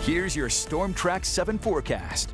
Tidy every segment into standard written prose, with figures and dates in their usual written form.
Here's your Storm Track 7 forecast.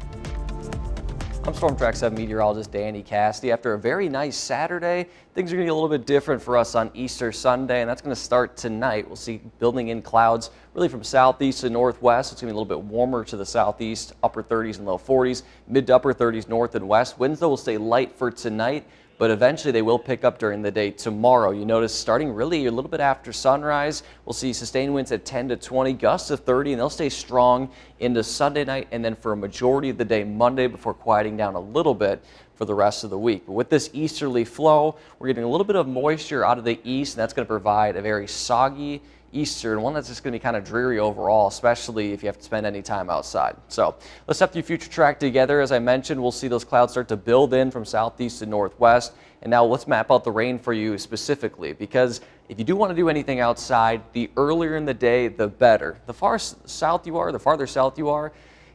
I'm Storm Track 7 meteorologist Danny Cassidy. After a very nice Saturday, things are going to be a little bit different for us on Easter Sunday, and that's going to start tonight. We'll see building in clouds really from southeast to northwest. It's going to be a little bit warmer to the southeast, upper 30s and low 40s, mid to upper 30s north and west. Winds, though, will stay light for tonight, but eventually they will pick up during the day tomorrow. You notice starting really a little bit after sunrise, we'll see sustained winds at 10 to 20, gusts of 30, and they'll stay strong into Sunday night and then for a majority of the day Monday before quieting down a little bit for the rest of the week. But with this easterly flow, we're getting a little bit of moisture out of the east, and that's going to provide a very soggy Easter, and one that's just going to be kind of dreary overall, especially if you have to spend any time outside. So let's step through future track together. As I mentioned, we'll see those clouds start to build in from southeast to northwest. And now let's map out the rain for you specifically, because if you do want to do anything outside, the earlier in the day, the better. The farther south you are,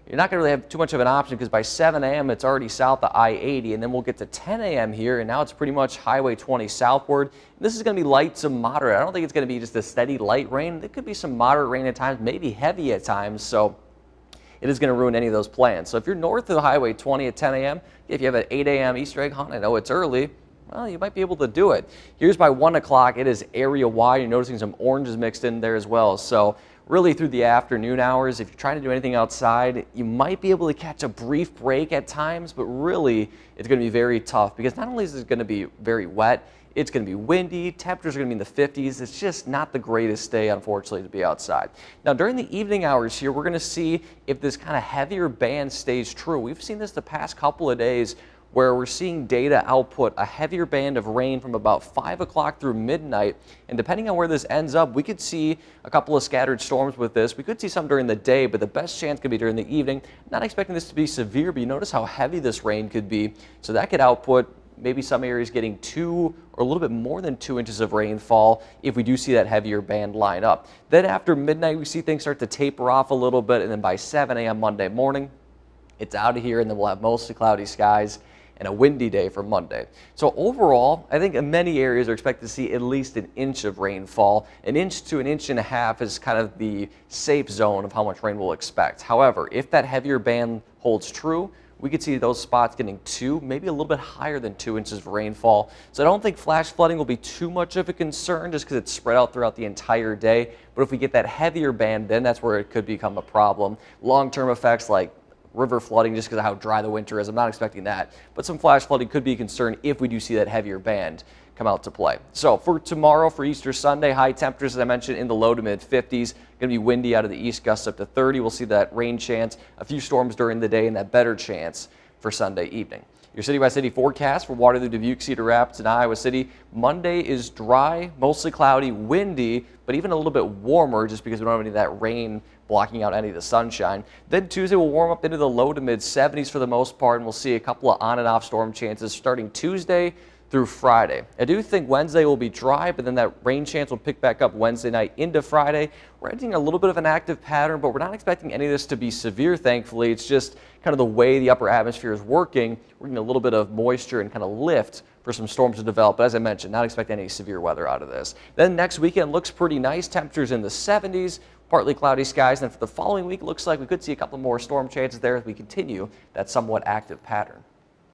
you're not going to really have too much of an option, because by 7 a.m. it's already south of I-80, and then we'll get to 10 a.m. here, and now it's pretty much Highway 20 southward. This is going to be light to moderate. I don't think it's going to be just a steady light rain. There could be some moderate rain at times, maybe heavy at times, so it is going to ruin any of those plans. So if you're north of Highway 20 at 10 a.m., if you have an 8 a.m. Easter egg hunt, I know it's early, well, you might be able to do it. Here's by 1 o'clock. It is area wide. You're noticing some oranges mixed in there as well. So really through the afternoon hours, if you're trying to do anything outside, you might be able to catch a brief break at times, but really it's going to be very tough, because not only is it going to be very wet, it's going to be windy, temperatures are going to be in the 50s. It's just not the greatest day, unfortunately, to be outside. Now, during the evening hours here, we're going to see if this kind of heavier band stays true. We've seen this the past couple of days, where we're seeing data output a heavier band of rain from about 5 o'clock through midnight. And depending on where this ends up, we could see a couple of scattered storms with this. We could see some during the day, but the best chance could be during the evening. Not expecting this to be severe, but you notice how heavy this rain could be. So that could output maybe some areas getting 2 or a little bit more than 2 inches of rainfall if we do see that heavier band line up. Then after midnight, we see things start to taper off a little bit, and then by 7 a.m. Monday morning, it's out of here, and then we'll have mostly cloudy skies and a windy day for Monday. So overall, I think in many areas are expected to see at least an inch of rainfall. An inch to an inch and a half is kind of the safe zone of how much rain we'll expect. However, if that heavier band holds true, we could see those spots getting 2, maybe a little bit higher than 2 inches of rainfall. So I don't think flash flooding will be too much of a concern, just because it's spread out throughout the entire day. But if we get that heavier band, then that's where it could become a problem. Long-term effects like river flooding, just because of how dry the winter is, I'm not expecting that. But some flash flooding could be a concern if we do see that heavier band come out to play. So for tomorrow, for Easter Sunday, high temperatures, as I mentioned, in the low to mid 50s. Going to be windy out of the east, gusts up to 30. We'll see that rain chance, a few storms during the day, and that better chance for Sunday evening. Your city-by-city forecast for Waterloo, Dubuque, Cedar Rapids, and Iowa City. Monday is dry, mostly cloudy, windy, but even a little bit warmer, just because we don't have any of that rain blocking out any of the sunshine. Then Tuesday will warm up into the low to mid 70s for the most part, and we'll see a couple of on and off storm chances starting Tuesday through Friday. I do think Wednesday will be dry, but then that rain chance will pick back up Wednesday night into Friday. We're entering a little bit of an active pattern, but we're not expecting any of this to be severe, thankfully. It's just kind of the way the upper atmosphere is working. We're getting a little bit of moisture and kind of lift for some storms to develop. But as I mentioned, not expecting any severe weather out of this. Then next weekend looks pretty nice. Temperatures in the 70s, partly cloudy skies. And then for the following week, it looks like we could see a couple more storm chances there as we continue that somewhat active pattern.